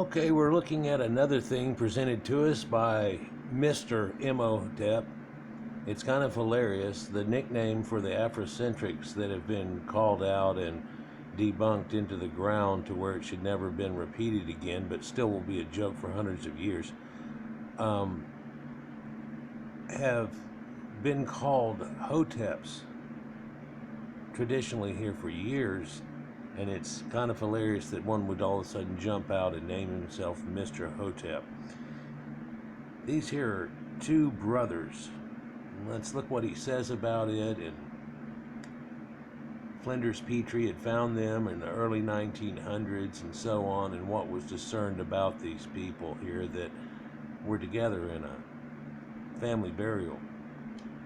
Okay, we're looking at another thing presented to us by Mr. Imhotep. It's kind of hilarious. The nickname for the afrocentrics that have been called out and debunked into the ground to where it should never have been repeated again, but still will be a joke for hundreds of years, have been called hoteps traditionally here for years. And it's kind of hilarious that one would all of a sudden jump out and name himself Mr. Hotep. These here are two brothers. Let's look what he says about it. And Flinders Petrie had found them in the early 1900s and so on, and what was discerned about these people here that were together in a family burial.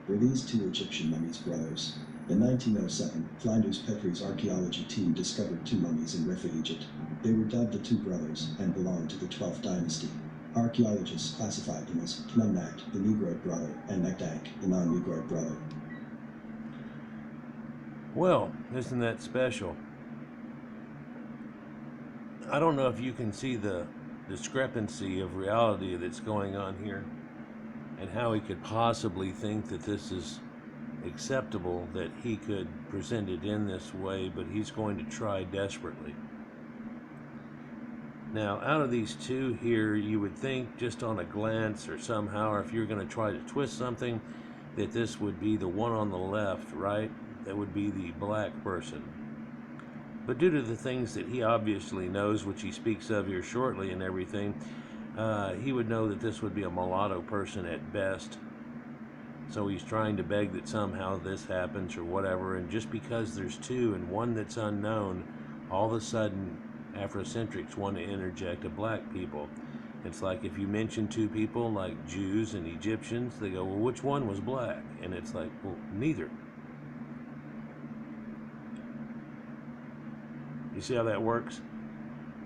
Were these two Egyptian mummies brothers? In 1907, Flinders Petrie's archaeology team discovered two mummies in Rifa, Egypt. They were dubbed the Two Brothers and belonged to the 12th dynasty. Archaeologists classified them as Knumnak, the Negroid brother, and Nekdank, the non-Negroid brother. Well, isn't that special? I don't know if you can see the discrepancy of reality that's going on here and how he could possibly think that this is acceptable, that he could present it in this way, but he's going to try desperately. Now, out of these two here, you would think just on a glance or somehow, or if you're going to try to twist something, that this would be the one on the left, right? That would be the black person. But due to the things that he obviously knows, which he speaks of here shortly and everything, he would know that this would be a mulatto person at best. So he's trying to beg that somehow this happens or whatever, and just because there's two and one that's unknown, all of a sudden afrocentrics want to interject a black people. It's like if you mention two people like Jews and Egyptians, they go, well, which one was black? And it's like, well, neither. You see how that works?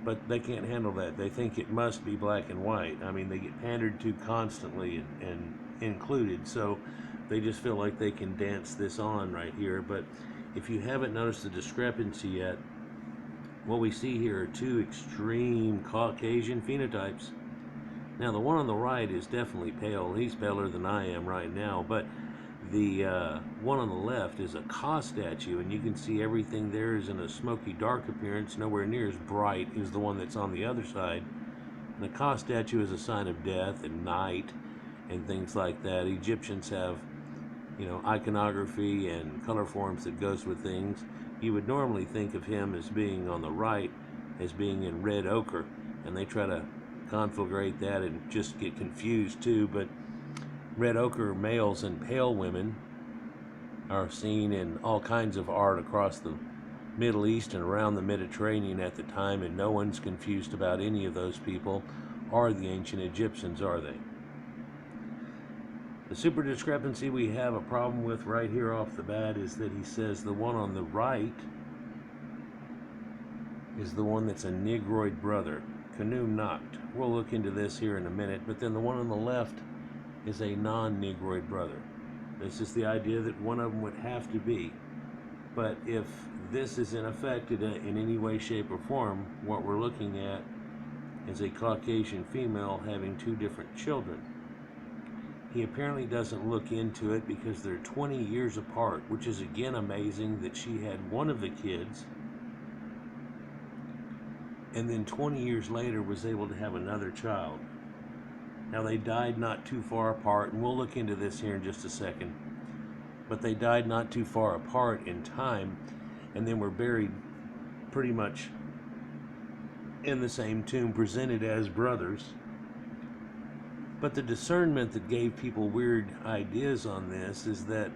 But they can't handle that. They think it must be black and white. I mean, they get pandered to constantly and included, so they just feel like they can dance this on right here. But if you haven't noticed the discrepancy yet, what we see here are two extreme Caucasian phenotypes. Now the one on the right is definitely pale. He's paler than I am right now, but the one on the left is a Ka statue, and you can see everything there is in a smoky dark appearance, nowhere near as bright as the one that's on the other side. And the Ka statue is a sign of death and night and things like that. Egyptians have, iconography and color forms that goes with things. You would normally think of him as being on the right as being in red ochre, and they try to conflagrate that and just get confused too. But red ochre males and pale women are seen in all kinds of art across the Middle East and around the Mediterranean at the time, and no one's confused about any of those people or the ancient Egyptians, are they? The super discrepancy we have a problem with right here off the bat is that he says the one on the right is the one that's a Negroid brother, Knumnak. We'll look into this here in a minute, but then the one on the left is a non-Negroid brother. This is the idea that one of them would have to be. But if this is in effect in any way, shape, or form, what we're looking at is a Caucasian female having two different children. He apparently doesn't look into it because they're 20 years apart, which is again amazing that she had one of the kids and then 20 years later was able to have another child. Now they died not too far apart, and we'll look into this here in just a second, but they died not too far apart in time and then were buried pretty much in the same tomb, presented as brothers. But the discernment that gave people weird ideas on this is that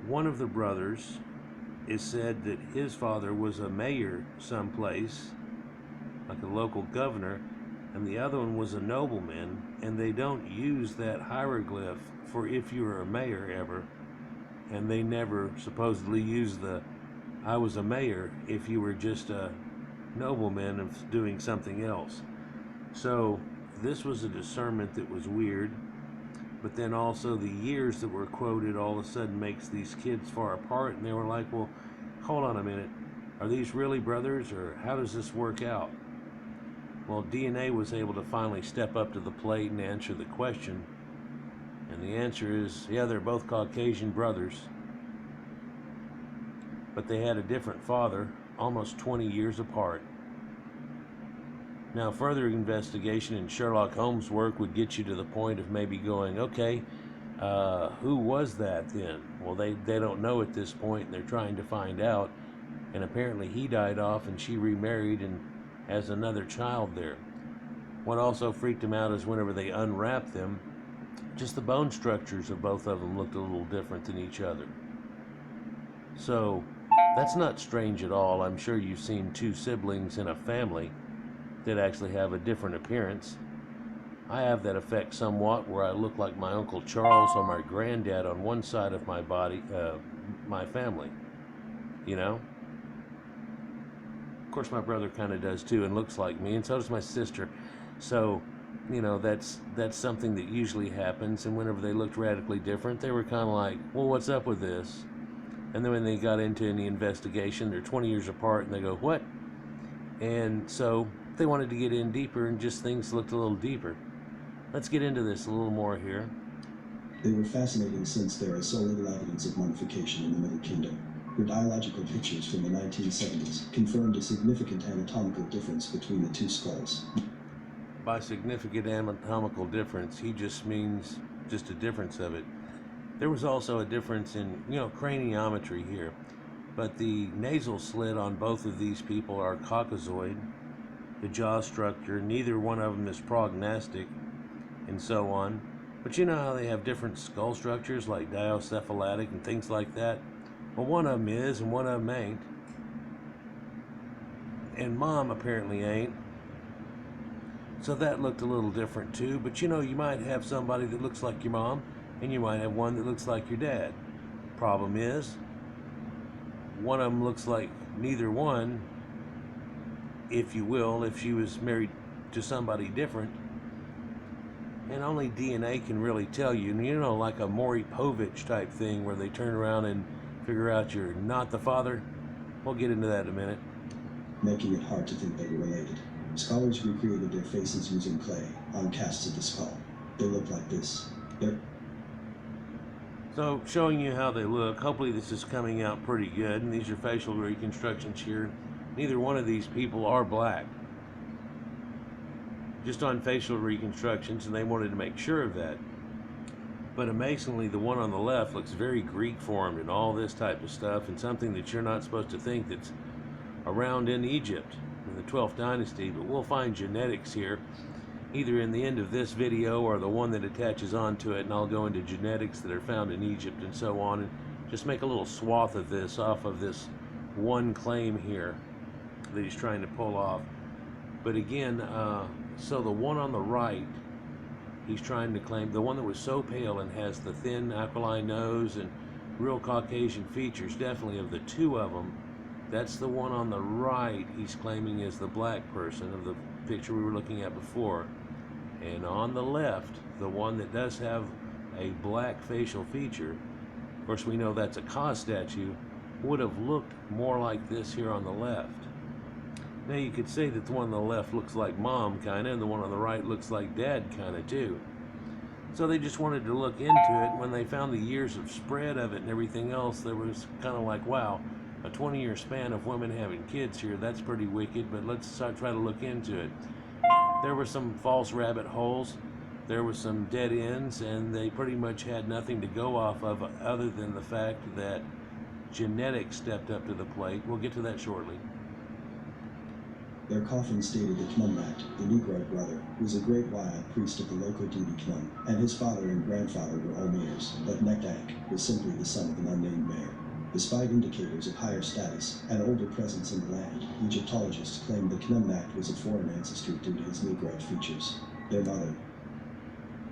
one of the brothers is said that his father was a mayor someplace, like a local governor, and the other one was a nobleman, and they don't use that hieroglyph for if you were a mayor ever, and they never supposedly use the I was a mayor if you were just a nobleman of doing something else. So this was a discernment that was weird, but then also the years that were quoted all of a sudden makes these kids far apart, and they were like, well, hold on a minute, are these really brothers, or how does this work out? Well, DNA was able to finally step up to the plate and answer the question. And the answer is, yeah, they're both Caucasian brothers. But they had a different father, almost 20 years apart. Now, further investigation in Sherlock Holmes' work would get you to the point of maybe going, okay, who was that then? Well, they don't know at this point, and they're trying to find out. And apparently he died off and she remarried and has another child there. What also freaked him out is whenever they unwrapped them, just the bone structures of both of them looked a little different than each other. So that's not strange at all. I'm sure you've seen two siblings in a family that actually have a different appearance. I have that effect somewhat, where I look like my Uncle Charles or my granddad on one side of my body, my family, you know? Of course, my brother kind of does too and looks like me, and so does my sister. So, you know, that's something that usually happens, and whenever they looked radically different, they were kind of like, well, what's up with this? And then when they got into any investigation, they're 20 years apart, and they go, what? And so they wanted to get in deeper, and just things looked a little deeper. Let's get into this a little more here. They were fascinating since there is so little evidence of mummification in the Middle Kingdom. Radiological pictures from the 1970s confirmed a significant anatomical difference between the two skulls. By significant anatomical difference, he just means just a difference of it. There was also a difference in, craniometry here, but the nasal slit on both of these people are caucasoid. The jaw structure, neither one of them is prognostic, and so on. But you know how they have different skull structures, like diocephalatic and things like that? Well, one of them is, and one of them ain't. And Mom apparently ain't. So that looked a little different too. But you might have somebody that looks like your mom, and you might have one that looks like your dad. Problem is, one of them looks like neither one, if you will, if she was married to somebody different. And only DNA can really tell you, like a Maury Povich type thing where they turn around and figure out you're not the father. We'll get into that in a minute. Making it hard to think they were related. Scholars recreated their faces using clay on casts of the skull. They look like this. So, showing you how they look, hopefully this is coming out pretty good, and these are facial reconstructions here. Neither one of these people are black. Just on facial reconstructions, and they wanted to make sure of that. But amazingly, the one on the left looks very Greek formed and all this type of stuff, and something that you're not supposed to think that's around in Egypt in the 12th dynasty. But we'll find genetics here, either in the end of this video or the one that attaches onto it, and I'll go into genetics that are found in Egypt and so on, and just make a little swath of this off of this one claim here that he's trying to pull off. But again, so the one on the right, he's trying to claim, the one that was so pale and has the thin aquiline nose and real Caucasian features, definitely of the two of them, that's the one on the right he's claiming is the black person of the picture we were looking at before. And on the left, the one that does have a black facial feature, of course we know that's a Ka statue, would have looked more like this here on the left. Now you could say that the one on the left looks like Mom kind of, and the one on the right looks like Dad kind of too. So they just wanted to look into it. When they found the years of spread of it and everything else, there was kind of like, wow, a 20-year span of women having kids here, that's pretty wicked, but let's try to look into it. There were some false rabbit holes, there were some dead ends, and they pretty much had nothing to go off of other than the fact that genetics stepped up to the plate. We'll get to that shortly. Their coffin stated that Knumnacht, the Negroid brother, was a great whyte priest of the local duty Knum, and his father and grandfather were all mayors, but Nektank was simply the son of an unnamed mayor. Despite indicators of higher status and older presence in the land, Egyptologists claim that Knumnacht was of foreign ancestry due to his Negroid features. Their mother.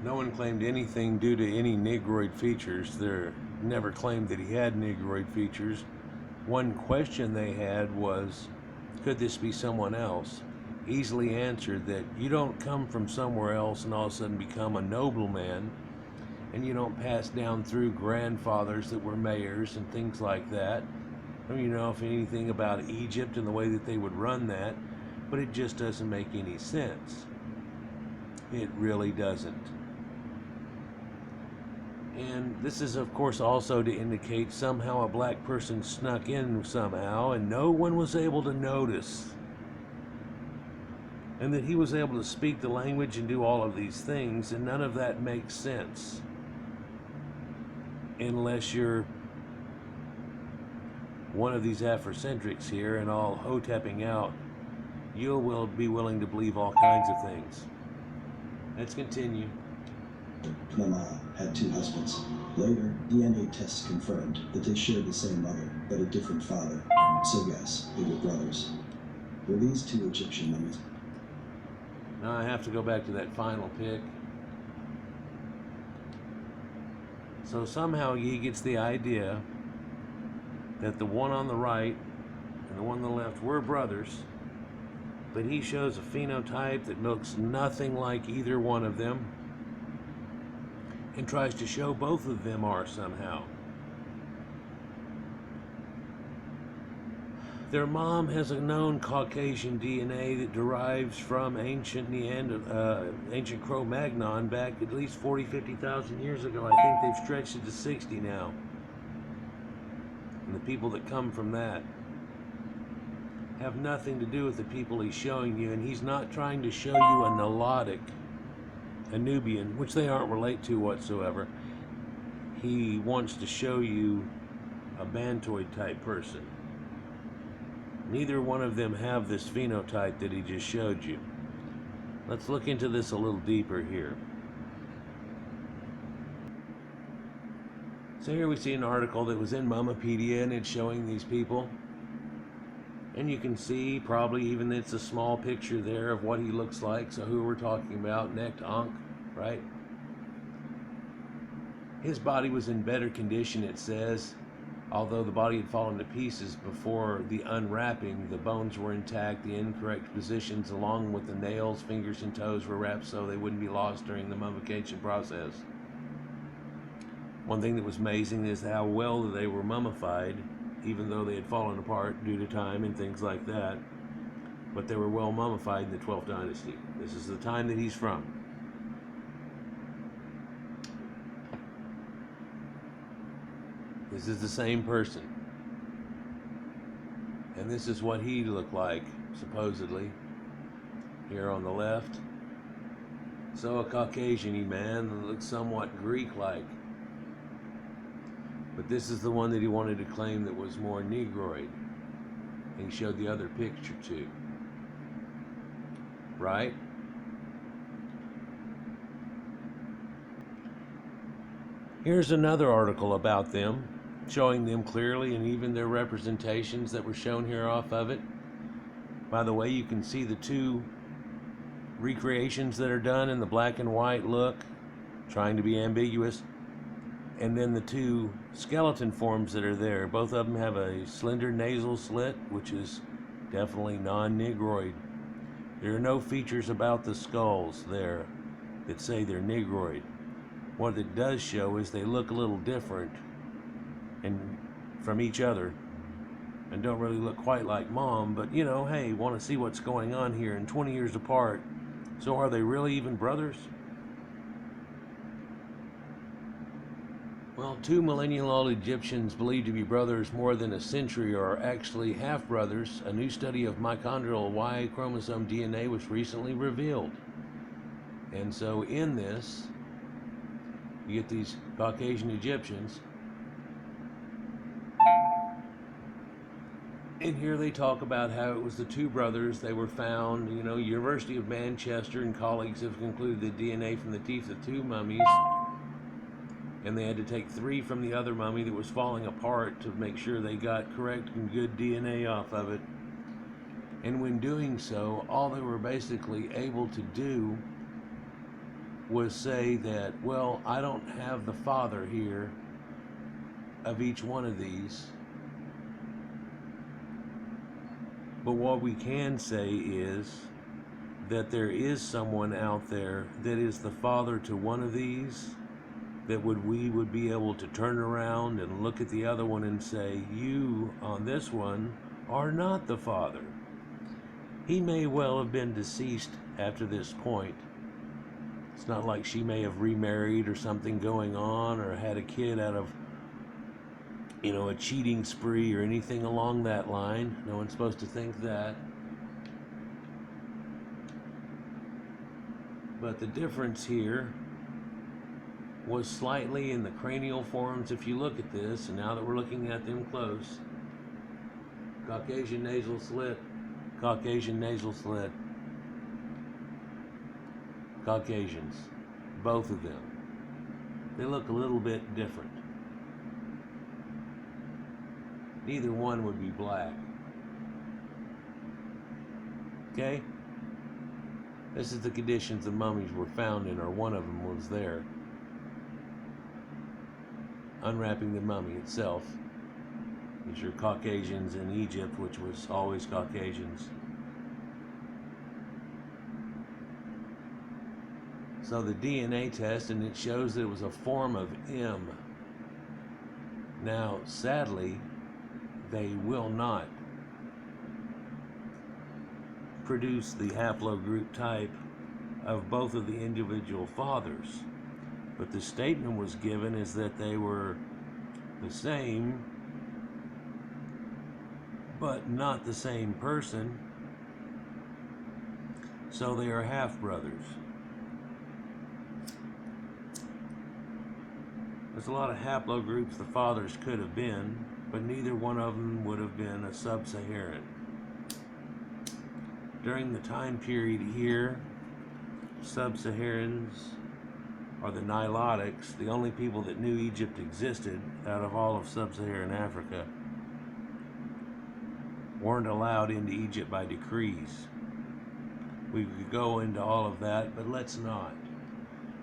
No one claimed anything due to any Negroid features. They never claimed that he had Negroid features. One question they had was, could this be someone else? Easily answered that you don't come from somewhere else and all of a sudden become a nobleman, and you don't pass down through grandfathers that were mayors and things like that. I don't even know if anything about Egypt and the way that they would run that. but it just doesn't make any sense. It really doesn't. And this is, of course, also to indicate somehow a black person snuck in somehow and no one was able to notice. And that he was able to speak the language and do all of these things, and none of that makes sense. Unless you're one of these afrocentrics here and all hotepping out, you will be willing to believe all kinds of things. Let's continue. Mama had 2 husbands. Later, DNA tests confirmed that they shared the same mother, but a different father. So yes, they were brothers. Were these 2 Egyptian mummies? Now I have to go back to that final pic. So somehow he gets the idea that the one on the right and the one on the left were brothers, but he shows a phenotype that looks nothing like either one of them and tries to show both of them are somehow. Their mom has a known Caucasian DNA that derives from ancient Cro-Magnon back at least 40, 50,000 years ago. I think they've stretched it to 60 now. And the people that come from that have nothing to do with the people he's showing you, and he's not trying to show you a Nilotic, a Nubian, which they aren't related to whatsoever. He wants to show you a bantu type person. Neither one of them have this phenotype that he just showed you. Let's look into this a little deeper here. So here we see an article that was in Mummapedia, and it's showing these people. And you can see probably even it's a small picture there of what he looks like. So who we're talking about, necked Ankh, right? His body was in better condition, it says. Although the body had fallen to pieces before the unwrapping, the bones were intact, the incorrect positions along with the nails, fingers, and toes were wrapped so they wouldn't be lost during the mummification process. One thing that was amazing is how well they were mummified, even though they had fallen apart due to time and things like that. But they were well mummified in the 12th dynasty. This is the time that he's from. This is the same person. And this is what he looked like, supposedly, here on the left. So a Caucasian man that looks somewhat Greek-like. But this is the one that he wanted to claim that was more Negroid. And he showed the other picture too. Right? Here's another article about them, showing them clearly, and even their representations that were shown here off of it. By the way, you can see the 2 recreations that are done in the black and white look, trying to be ambiguous, and then the 2 skeleton forms that are there. Both of them have a slender nasal slit, which is definitely non-Negroid. There are no features about the skulls there that say they're Negroid. What it does show is they look a little different and from each other and don't really look quite like mom, but you know, hey, want to see what's going on here, and 20 years apart. So are they really even brothers? Well, 2 millennial-old Egyptians believed to be brothers more than a century are actually half-brothers. A new study of mitochondrial Y chromosome DNA was recently revealed. And so in this, you get these Caucasian Egyptians. And here they talk about how it was the 2 brothers. They were found, you know, University of Manchester and colleagues have concluded the DNA from the teeth of 2 mummies. And they had to take 3 from the other mummy that was falling apart to make sure they got correct and good DNA off of it. And when doing so, all they were basically able to do was say that, well, I don't have the father here of each one of these. But what we can say is that there is someone out there that is the father to one of these, that we would be able to turn around and look at the other one and say, you on this one are not the father. He may well have been deceased after this point. It's not like she may have remarried or something going on, or had a kid out of, a cheating spree or anything along that line. No one's supposed to think that. But the difference here was slightly in the cranial forms. If you look at this, and now that we're looking at them close, Caucasian nasal slit, Caucasian nasal slit, Caucasians, both of them. They look a little bit different. Neither one would be black. Okay? This is the conditions the mummies were found in, or one of them was there. Unwrapping the mummy itself. These are Caucasians in Egypt, which was always Caucasians. So the DNA test, and it shows that it was a form of M. Now, sadly, they will not produce the haplogroup type of both of the individual fathers. But the statement was given is that they were the same, but not the same person. So they are half-brothers. There's a lot of haplogroups the fathers could have been, but neither one of them would have been a sub-Saharan. During the time period here, sub-Saharans, or the Nilotics, the only people that knew Egypt existed out of all of sub-Saharan Africa, weren't allowed into Egypt by decrees. We could go into all of that, but let's not.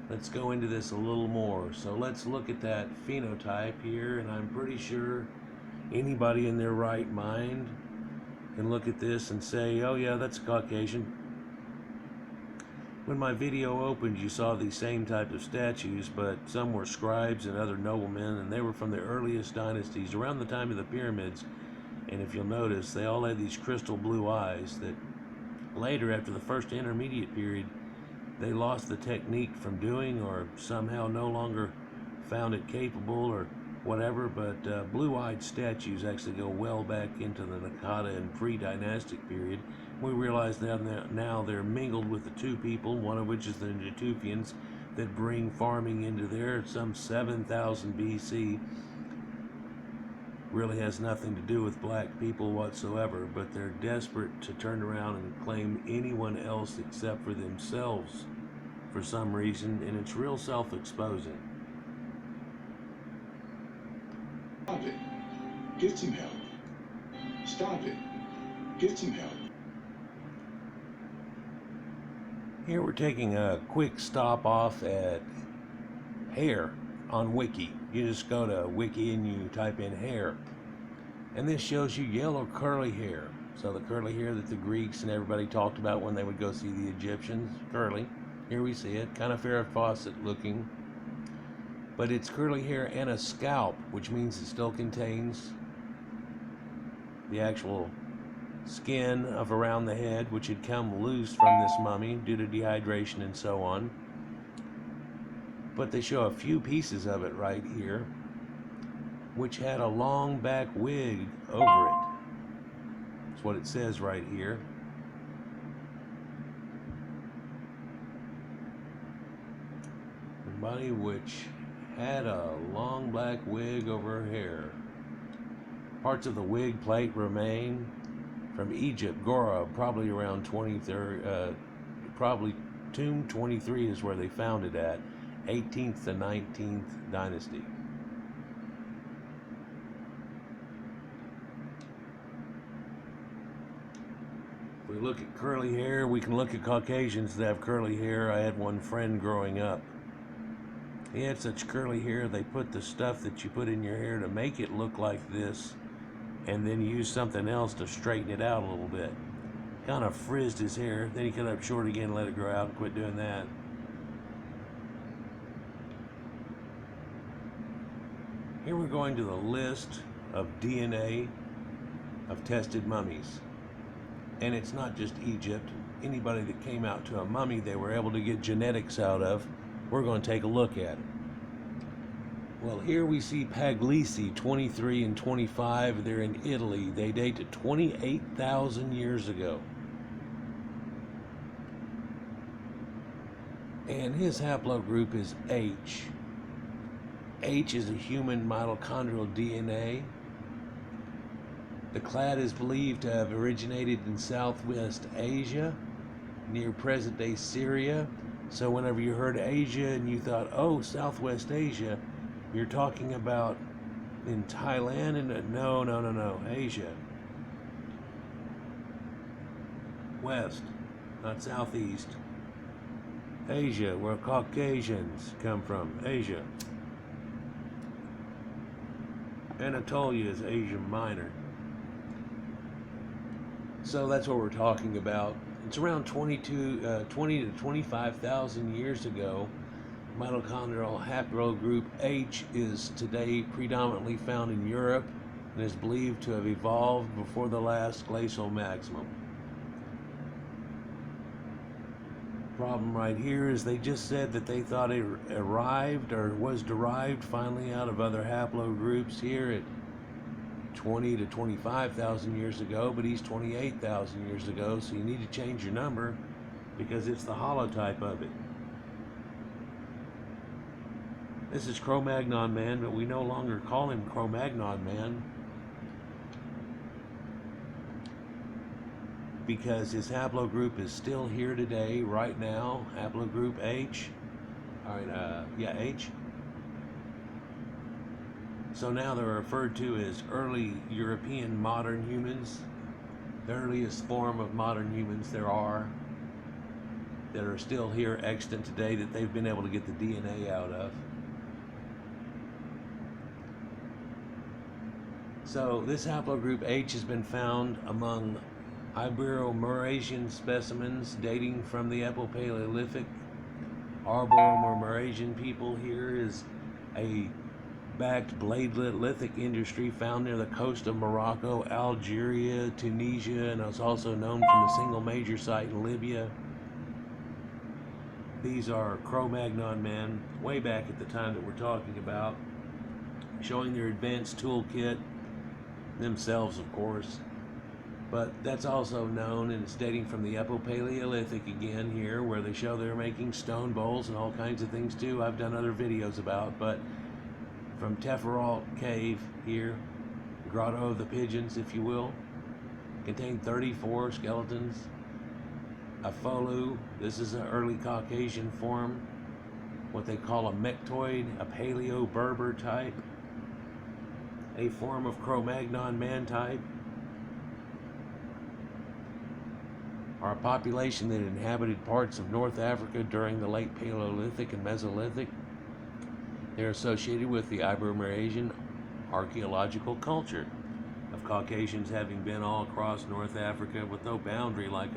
Let's go into this a little more. So let's look at that phenotype here, and I'm pretty sure anybody in their right mind can look at this and say, oh yeah, that's a Caucasian. When my video opened, you saw these same type of statues, but some were scribes and other noblemen, and they were from the earliest dynasties, around the time of the pyramids. And if you'll notice, they all had these crystal blue eyes that later, after the first intermediate period, they lost the technique from doing, or somehow no longer found it capable, or whatever. But blue-eyed statues actually go well back into the Nakata and pre-dynastic period. We realize that now they're mingled with the two people, one of which is the Neptunes, that bring farming into there some 7,000 BC. Really has nothing to do with black people whatsoever, but they're desperate to turn around and claim anyone else except for themselves for some reason, and it's real self-exposing. Stop it. Get some help. Stop it. Get some help. Here we're taking a quick stop off at hair on Wiki. You just go to Wiki and you type in hair, and this shows you yellow curly hair. So the curly hair that the Greeks and everybody talked about when they would go see the Egyptians, curly. Here we see it, kind of Farrah Fawcett looking, but it's curly hair and a scalp, which means it still contains the actual skin of around the head, which had come loose from this mummy due to dehydration and so on. But they show a few pieces of it right here, which had a long back wig over it. That's what it says right here. The body which had a long black wig over her hair. Parts of the wig plate remain from Egypt, Gora, probably around 23rd, probably tomb 23 is where they found it at. 18th to 19th dynasty. If we look at curly hair, we can look at Caucasians that have curly hair. I had one friend growing up. He had such curly hair, they put the stuff that you put in your hair to make it look like this, and then use something else to straighten it out a little bit. Kind of frizzed his hair, then he cut it up short again, let it grow out, and quit doing that. Here we're going to the list of DNA of tested mummies. And it's not just Egypt. Anybody that came out to a mummy they were able to get genetics out of, we're going to take a look at it. Well, here we see Puglisi 23 and 25. They're in Italy. They date to 28,000 years ago. And his haplogroup is H. H is a human mitochondrial DNA. The clade is believed to have originated in Southwest Asia, near present-day Syria. So whenever you heard Asia and you thought, oh, Southwest Asia, you're talking about in Thailand? And no, Asia. West, not southeast. Asia, where Caucasians come from. Asia. Anatolia is Asia Minor. So that's what we're talking about. It's around 20 to 25,000 years ago. Mitochondrial haplogroup H is today predominantly found in Europe and is believed to have evolved before the last glacial maximum. Problem right here is they just said that they thought it arrived or was derived finally out of other haplogroups here at 20 to 25,000 years ago, but he's 28,000 years ago, so you need to change your number because it's the holotype of it. This is Cro-Magnon man, but we no longer call him Cro-Magnon man because his haplogroup is still here today, right now, haplogroup H. H. So now they're referred to as early European modern humans, the earliest form of modern humans there are that are still here extant today that they've been able to get the DNA out of. So this haplogroup H has been found among Ibero-Maurasian specimens dating from the Epipaleolithic. Ibero-Maurasian people here is a backed bladelithic industry found near the coast of Morocco, Algeria, Tunisia, and is also known from a single major site in Libya. These are Cro-Magnon men way back at the time that we're talking about, showing their advanced toolkit themselves, of course. But that's also known, and it's dating from the Epipaleolithic again here, where they show they're making stone bowls and all kinds of things too. I've done other videos about, but from Teferalt Cave here, Grotto of the Pigeons, if you will, contained 34 skeletons. A Folu, this is an early Caucasian form, what they call a mectoid, a Paleo-Berber type, a form of Cro-Magnon man type, are a population that inhabited parts of North Africa during the late Paleolithic and Mesolithic. They're associated with the Ibero-Maurasian archaeological culture of Caucasians having been all across North Africa with no boundary, like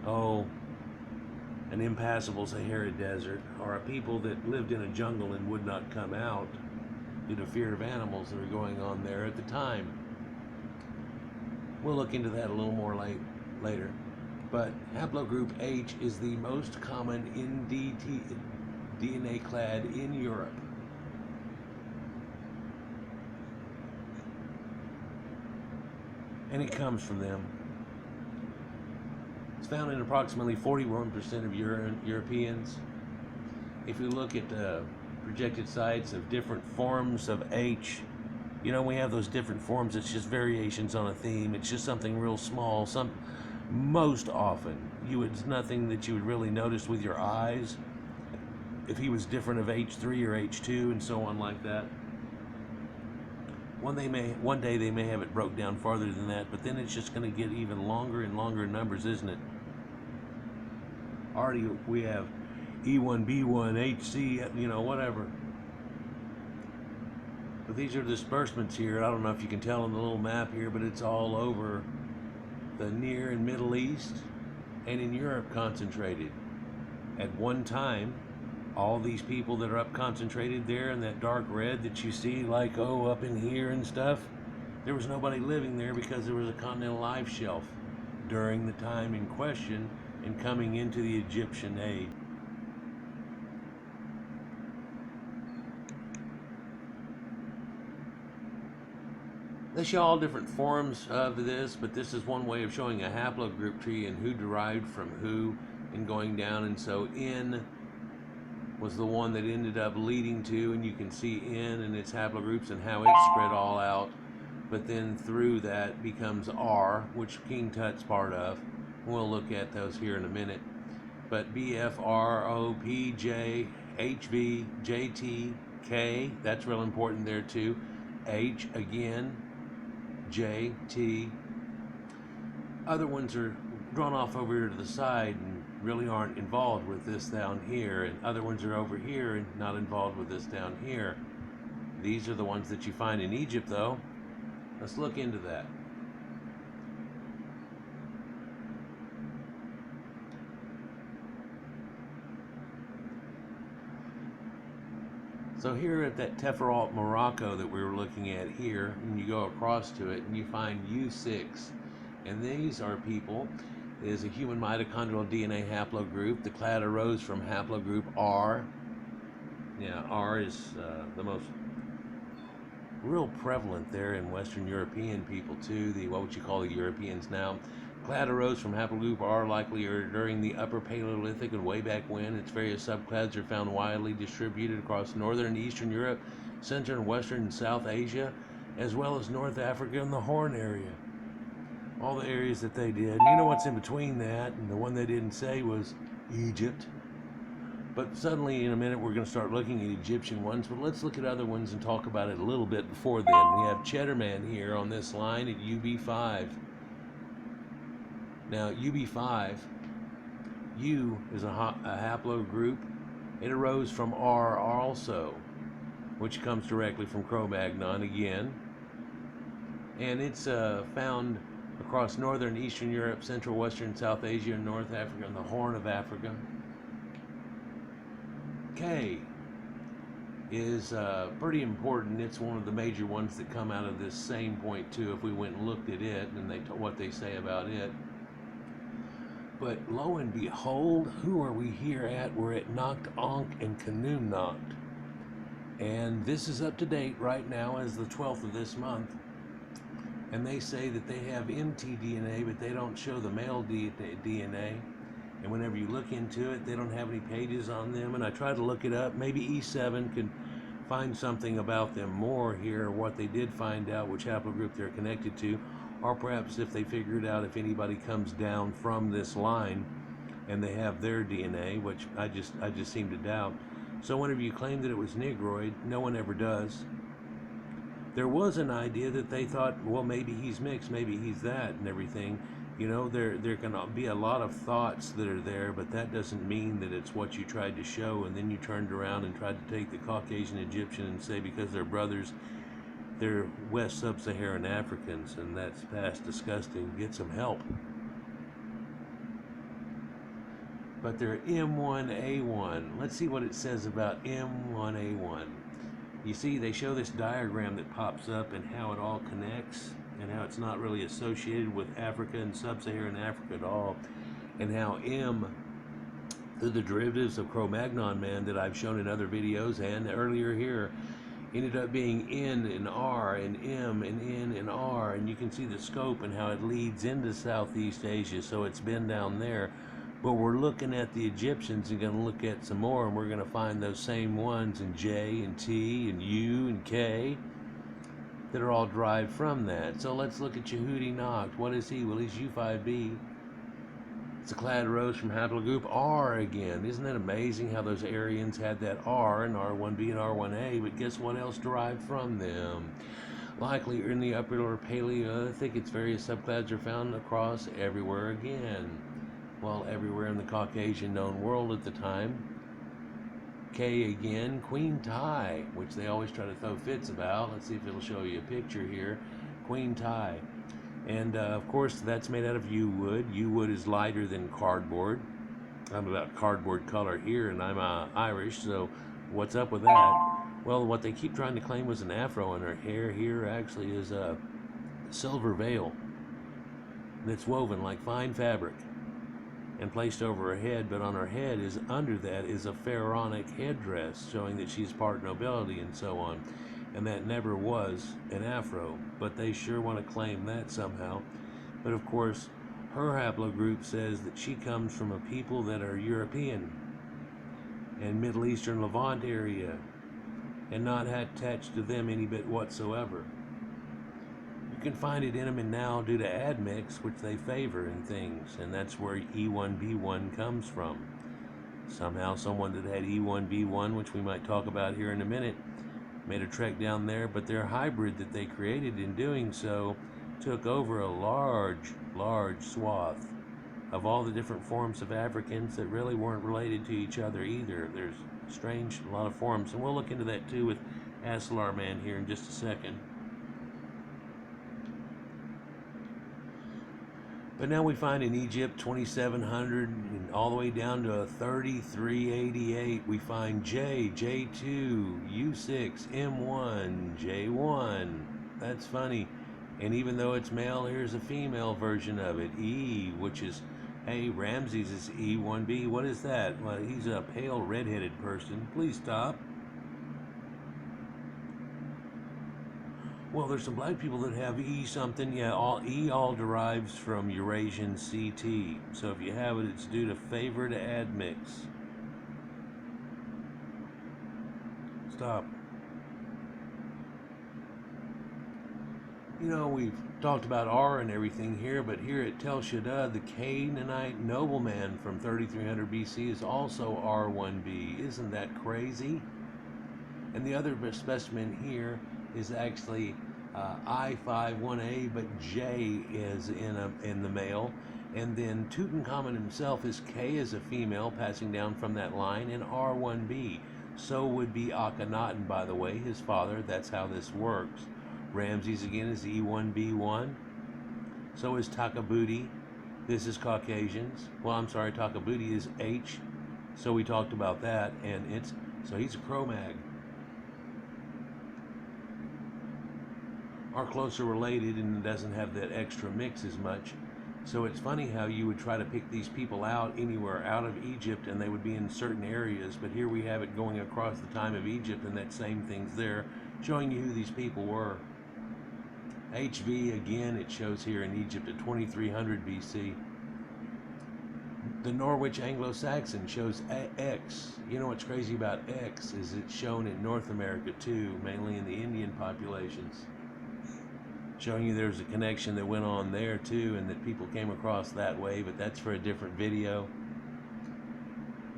an impassable Sahara desert, or a people that lived in a jungle and would not come out due to fear of animals that were going on there at the time. We'll look into that a little more later. But haplogroup H is the most common DNA clad in Europe. And it comes from them. It's found in approximately 41% of Europeans. If you look at projected sites of different forms of H, you know, we have those different forms. It's just variations on a theme. It's just something real small. Most often, it's nothing that you would really notice with your eyes. If he was different of H3 or H2 and so on like that. One day they may have it broke down farther than that, but then it's just going to get even longer and longer numbers, isn't it? Already we have E1, B1, HC, you know, whatever. But these are disbursements here. I don't know if you can tell on the little map here, but it's all over the Near and Middle East and in Europe concentrated. At one time, all these people that are up concentrated there in that dark red that you see, like, up in here and stuff, there was nobody living there because there was a continental ice shelf. during the time in question and coming into the Egyptian age. They show all different forms of this, but this is one way of showing a haplogroup tree and who derived from who and going down. And so N was the one that ended up leading to, and you can see N and its haplogroups and how it spread all out. But then through that becomes R, which King Tut's part of. We'll look at those here in a minute. But B, F, R, O, P, J, H, V, J, T, K, that's real important there too. H again, J, T. Other ones are drawn off over here to the side and really aren't involved with this down here, and other ones are over here and not involved with this down here. These are the ones that you find in Egypt though. Let's look into that. So here at that Teferalt, Morocco that we were looking at here, and you go across to it and you find U6. And these are people, it is a human mitochondrial DNA haplogroup. The clade arose from haplogroup R. Yeah, R is the most real prevalent there in Western European people too, the what would you call the Europeans now. Clade arose from haplogroup R, likely during the Upper Paleolithic and way back when. Its various subclades are found widely distributed across northern and eastern Europe, central and western and South Asia, as well as North Africa and the Horn area. All the areas that they did. You know what's in between that, and the one they didn't say was Egypt. But suddenly, in a minute, we're going to start looking at Egyptian ones, but let's look at other ones and talk about it a little bit before then. We have Cheddarman here on this line at UB5. Now, UB5, U is a haplogroup. It arose from R also, which comes directly from Cro-Magnon again. And it's found across northern and eastern Europe, central, western, South Asia, and North Africa, and the Horn of Africa. K is pretty important. It's one of the major ones that come out of this same point too, if we went and looked at it and what they say about it. But lo and behold, who are we here at? We're at Nacht, Ankh, and Khnum Nacht. And this is up to date right now as the 12th of this month. And they say that they have mtDNA, but they don't show the male DNA. And whenever you look into it, they don't have any pages on them. And I tried to look it up. Maybe E7 can find something about them more here, what they did find out, which haplogroup they're connected to. Or perhaps if they figured out if anybody comes down from this line and they have their DNA, which I just seem to doubt. So whenever you claim that it was Negroid, no one ever does. There was an idea that they thought, well, maybe he's mixed, maybe he's that and everything. You know, there can be a lot of thoughts that are there, but that doesn't mean that it's what you tried to show. And then you turned around and tried to take the Caucasian Egyptian and say because they're brothers, they're West Sub-Saharan Africans, and that's past disgusting. Get some help. But they're M1A1. Let's see what it says about M1A1. You see, they show this diagram that pops up and how it all connects, and how it's not really associated with Africa and Sub-Saharan Africa at all, and how M, through the derivatives of Cro-Magnon man that I've shown in other videos and earlier here, ended up being N and R and M and N and R, and you can see the scope and how it leads into Southeast Asia, so it's been down there. But we're looking at the Egyptians and going to look at some more, and we're going to find those same ones in J and T and U and K that are all derived from that. So let's look at Yehudi Nacht. What is he? Well, he's U5b. It's a clade rose from haplogroup R again. Isn't that amazing how those Aryans had that R and R1b and R1a, but guess what else derived from them? Likely in the Upper Paleolithic, its various subclades are found across everywhere again. Well, everywhere in the Caucasian known world at the time. K again, Queen Tie, which they always try to throw fits about. Let's see if it'll show you a picture here. Queen Tie. And of course, that's made out of yew wood. Yew wood is lighter than cardboard. I'm about cardboard color here, and I'm Irish, so what's up with that? Well, what they keep trying to claim was an afro, and her hair here actually is a silver veil. that's woven like fine fabric and placed over her head, but on her head is under that is a pharaonic headdress showing that she's part nobility and so on. And that never was an afro, but they sure want to claim that somehow. But of course, her haplogroup says that she comes from a people that are European and Middle Eastern Levant area and not attached to them any bit whatsoever. You can find it in them now due to admixed, which they favor in things, and that's where E1B1 comes from. Somehow someone that had E1B1, which we might talk about here in a minute, made a trek down there, but their hybrid that they created in doing so took over a large swath of all the different forms of Africans that really weren't related to each other either. There's a lot of forms, and we'll look into that too with Asllar Man here in just a second. But now we find in Egypt 2700 and all the way down to 3388 we find J, J2, U6, M1, J1. That's funny. And even though it's male, here's a female version of it, E, which is, hey, Ramses is E1B. What is that? Well, he's a pale red-headed person. Please stop. Well, there's some black people that have E something. Yeah, E all derives from Eurasian CT. So if you have it, it's due to favor to admix. Stop. You know, we've talked about R and everything here, but here at Tel Shaddad, the Canaanite nobleman from 3300 BC is also R1B. Isn't that crazy? And the other specimen here is actually I51A, but J is in the male. And then Tutankhamun himself is K as a female, passing down from that line, and R1B. So would be Akhenaten, by the way, his father. That's how this works. Ramses again is E1B1. So is Takabuti. This is Caucasians. Well, I'm sorry, Takabuti is H. So we talked about that, and so he's a Cro-Mag. Are closer related and doesn't have that extra mix as much. So it's funny how you would try to pick these people out anywhere out of Egypt and they would be in certain areas, but here we have it going across the time of Egypt and that same thing's there, showing you who these people were. HV, again, it shows here in Egypt at 2300 BC. The Norwich Anglo-Saxon shows X. You know what's crazy about X is it's shown in North America too, mainly in the Indian populations. Showing you there's a connection that went on there too, and that people came across that way, but that's for a different video.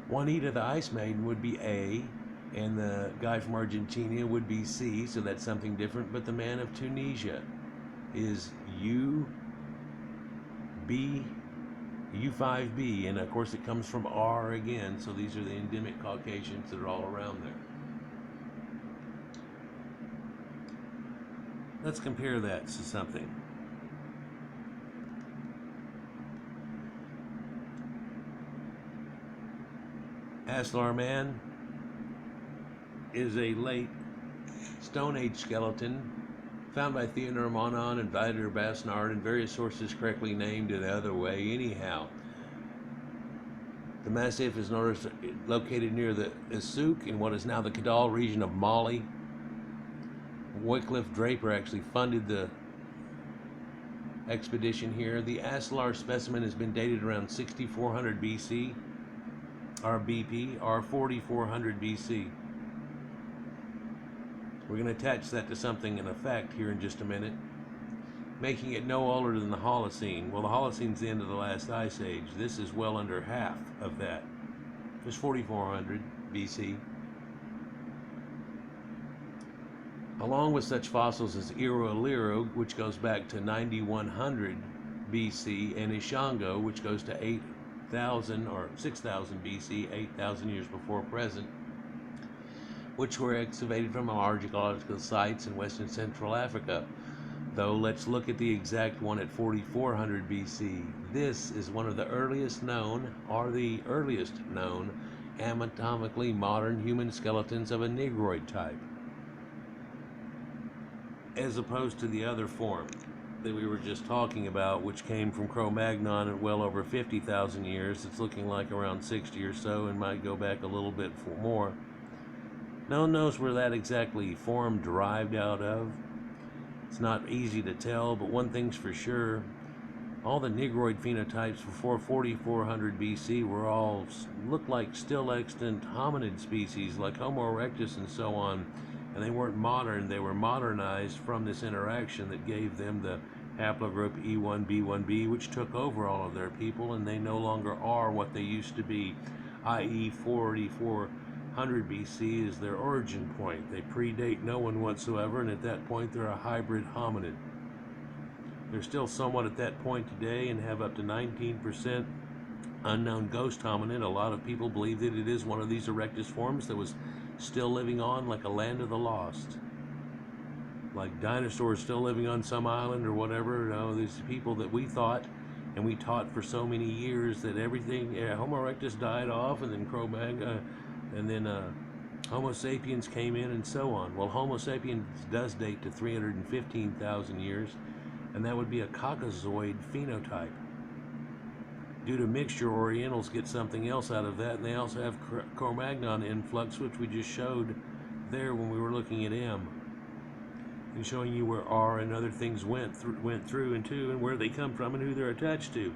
Juanita the Ice Maiden would be A, and the guy from Argentina would be C, so that's something different. But the man of Tunisia is U5B, and of course it comes from R again, so these are the endemic Caucasians that are all around there. Let's compare that to something. Asllar Man is a late Stone Age skeleton found by Theodore Monon and Vider Basnard, and various sources correctly named it the other way. Anyhow, the massif is located near the Issouk in what is now the Kidal region of Mali. Wycliffe Draper actually funded the expedition here. The Asllar specimen has been dated around 6400 BC, or BP, or 4400 BC. We're going to attach that to something in effect here in just a minute, making it no older than the Holocene. Well, the Holocene's the end of the last ice age. This is well under half of that. It's 4400 BC. Along with such fossils as Iro-Iliro, which goes back to 9100 BC, and Ishango, which goes to 8000 or 6000 BC, 8000 years before present, which were excavated from archaeological sites in Western Central Africa. Though let's look at the exact one at 4400 BC. This is one of the earliest known, or the earliest known, anatomically modern human skeletons of a Negroid type, as opposed to the other form. that we were just talking about, which came from Cro-Magnon at well over 50,000 years. It's looking like around 60 or so, and might go back a little bit for more. No one knows where that exactly form derived out of. It's not easy to tell, but one thing's for sure. All the Negroid phenotypes before 4400 BC were all looked like still extant hominid species like Homo erectus and so on, and they weren't modern. They were modernized from this interaction that gave them the haplogroup E1B1B, which took over all of their people, and they no longer are what they used to be, i.e. 4400 BC is their origin point. They predate no one whatsoever, and at that point they're a hybrid hominid. They're still somewhat at that point today and have up to 19% unknown ghost hominid. A lot of people believe that it is one of these erectus forms that was still living on like a land of the lost. Like dinosaurs still living on some island or whatever. These people that we thought and we taught for so many years that everything, Homo erectus died off, and then Homo sapiens came in and so on. Well, Homo sapiens does date to 315,000 years. And that would be a Caucasoid phenotype. Due to mixture, Orientals get something else out of that, and they also have Cro-Magnon influx, which we just showed there when we were looking at M, and showing you where R and other things went through and to, and where they come from and who they're attached to.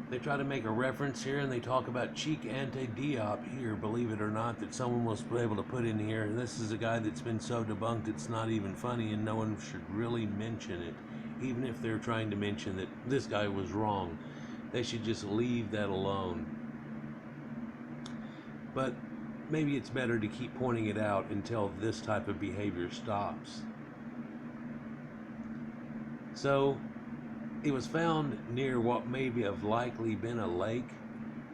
They try to make a reference here, and they talk about cheek anti-diop here, believe it or not, that someone was able to put in here. And this is a guy that's been so debunked it's not even funny, and no one should really mention it. Even if they're trying to mention that this guy was wrong, they should just leave that alone. But maybe it's better to keep pointing it out until this type of behavior stops. So it was found near what may have likely been a lake.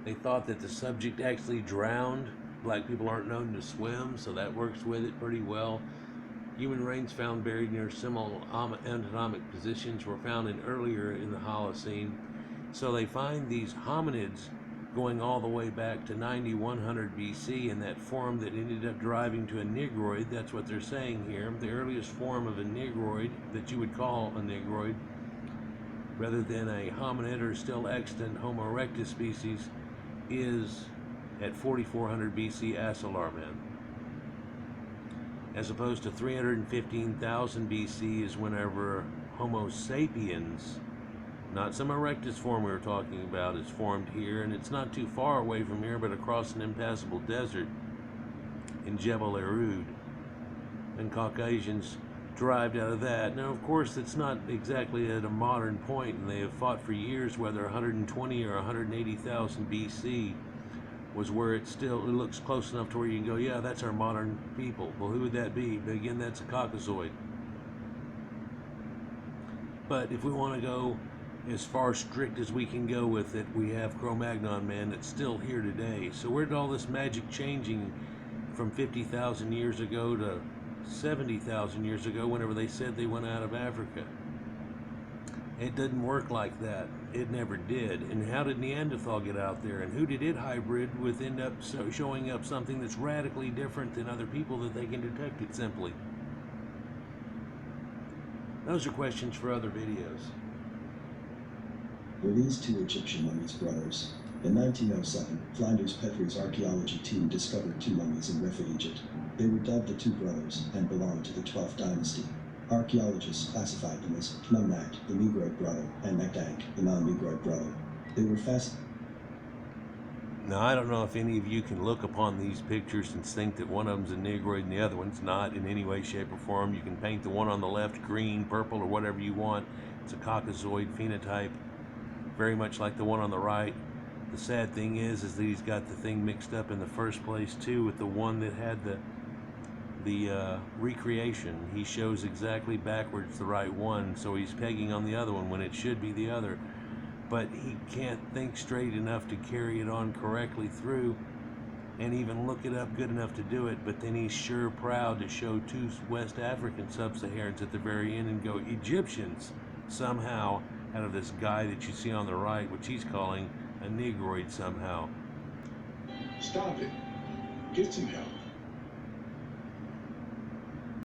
They thought that the subject actually drowned. Black people aren't known to swim, so that works with it pretty well. Human remains found buried near similar anatomic positions were found earlier in the Holocene. So they find these hominids going all the way back to 9100 BC in that form that ended up driving to a Negroid. That's what they're saying here. The earliest form of a Negroid that you would call a Negroid, rather than a hominid or still extant Homo erectus species, is at 4400 BC Asalarman. As opposed to 315,000 BC is whenever Homo sapiens, not some erectus form we were talking about, is formed here, and it's not too far away from here, but across an impassable desert in Jebel Erud, and Caucasians derived out of that. Now, of course, it's not exactly at a modern point, and they have fought for years whether 120 or 180,000 BC was where it looks close enough to where you can go, yeah, that's our modern people. Well, who would that be? But again, that's a Caucasoid. But if we want to go as far strict as we can go with it, we have Cro-Magnon man that's still here today. So where did all this magic changing from 50,000 years ago to 70,000 years ago, whenever they said they went out of Africa? It didn't work like that. It never did. And how did Neanderthal get out there? And who did it hybrid with end up showing up something that's radically different than other people that they can detect it simply? Those are questions for other videos. Were these two Egyptian mummies brothers? In 1907, Flanders Petrie's archaeology team discovered two mummies in Refa, Egypt. They were dubbed the Two Brothers and belonged to the 12th dynasty. Archaeologists classified them as Numnak, the Negroid brother, and Nekdank, the non-Negroid brother. They were Now, I don't know if any of you can look upon these pictures and think that one of them's a Negroid and the other one's not in any way, shape, or form. You can paint the one on the left green, purple, or whatever you want. It's a Caucasoid phenotype, very much like the one on the right. The sad thing is that he's got the thing mixed up in the first place too with the one that had the recreation. He shows exactly backwards the right one, so he's pegging on the other one when it should be the other. But he can't think straight enough to carry it on correctly through and even look it up good enough to do it. But then he's sure proud to show two West African sub-Saharans at the very end and go Egyptians somehow out of this guy that you see on the right, which he's calling a Negroid somehow. Stop it. Get some help.